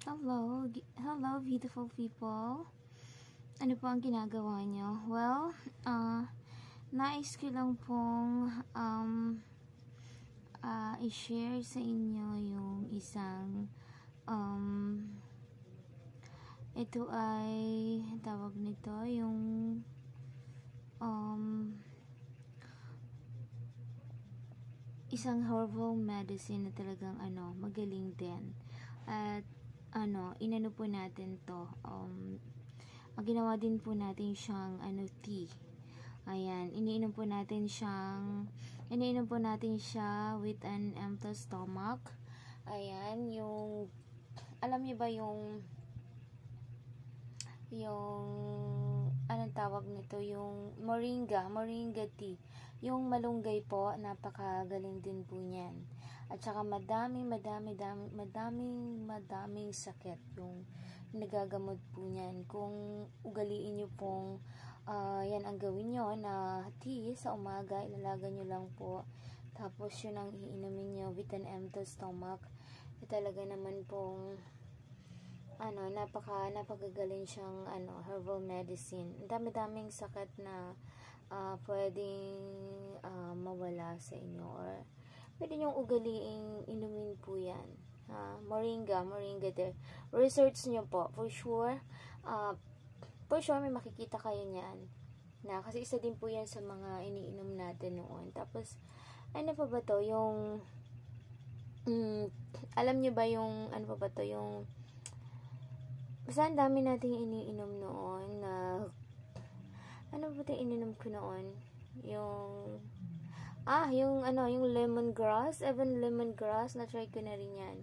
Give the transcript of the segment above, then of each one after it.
Hello beautiful people. Ano po ang ginagawa nyo? Well, nais ko lang pong i-share sa inyo yung isang ito ay tawag nito yung isang herbal medicine na talagang magaling din. At inano po natin to, ginawa din po natin siyang tea. Ayan, iniinom po natin siya with an empty stomach. Ayan, yung alam niyo ba yung anong tawag nito, yung moringa tea. Yung malunggay po, napakagaling din po niyan. At saka madaming sakit yung nagagamot po niyan. Kung ugaliin niyo pong yan ang gawin nyo na tea sa umaga, ilalaga nyo lang po. Tapos yun ang iinumin nyo with an empty stomach. Talaga naman pong napakagaling siyang herbal medicine. Dami-daming sakit na pwedeng mawala sa inyo, or pwede nyong ugaliing inumin po yan. Moringa there. Research nyo po, for sure may makikita kayo niyan. Kasi isa din po yan sa mga iniinom natin noon. Tapos, ano pa ba to? Yung, alam nyo ba yung, ano pa ba to? Yung, basta ang dami nating iniinom noon na, ano ba ito ininom ko noon? Yung yung lemongrass, even lemongrass, na-try ko na rin yan.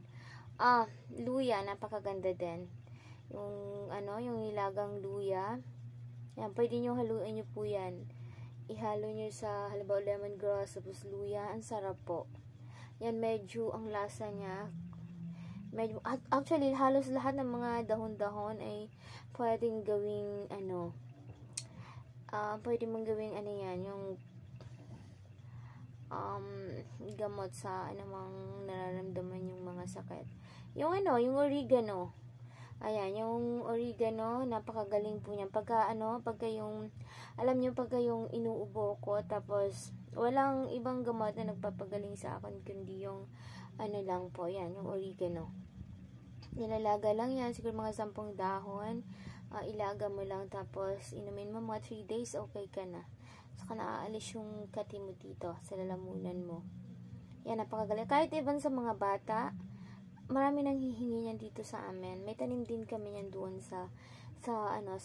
Luya, napakaganda din. Yung nilagang luya. Yan, pwede nyo haluin nyo po yan. Ihalo nyo sa, halimbawa, lemongrass, tapos luya. Ang sarap po. Yan, medyo, ang lasa niya, actually, halos lahat ng mga dahon-dahon ay pwedeng gawing, pwede mong gawing, yan, yung, gamot sa anumang nararamdaman yung mga sakit. Yung oregano. Ayan, yung oregano, napakagaling po niyan. Pagka yung, alam nyo, pagka yung inuubo ko, tapos, walang ibang gamot na nagpapagaling sa akin, kundi yung, lang po, yan, yung oregano. Nilalaga lang yan, siguro mga 10 dahon, ilaga mo lang, tapos, inumin mo mga 3 days, okay ka na. Saka naaalis yung kati mo dito, sa lalamunan mo. Yan, napakagaling. Kahit even sa mga bata, marami nang hihingi niyan dito sa amin. May tanim din kami niyan doon sa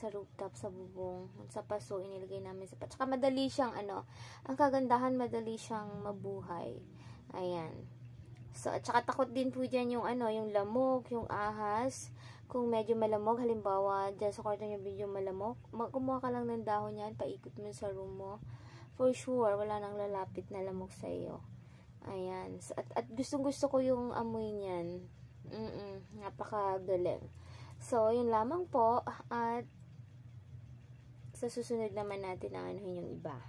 rooftop, sa bubong, sa paso, inilagay namin sa Tsaka madali siyang, ang kagandahan, madali siyang mabuhay. Ayan. So, at saka takot din po dyan yung, yung lamok, yung ahas. Kung medyo malamok, halimbawa, dyan sa kwarto nyo medyo malamok, kumuha ka lang ng dahon yan, paikot mo sa room mo. For sure, wala nang lalapit na lamok sa iyo. Ayan. At gustong-gusto ko yung amoy niyan. Napakagaling. So, yun lamang po. At sa susunod naman natin ang yung iba.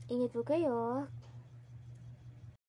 Ingat po kayo.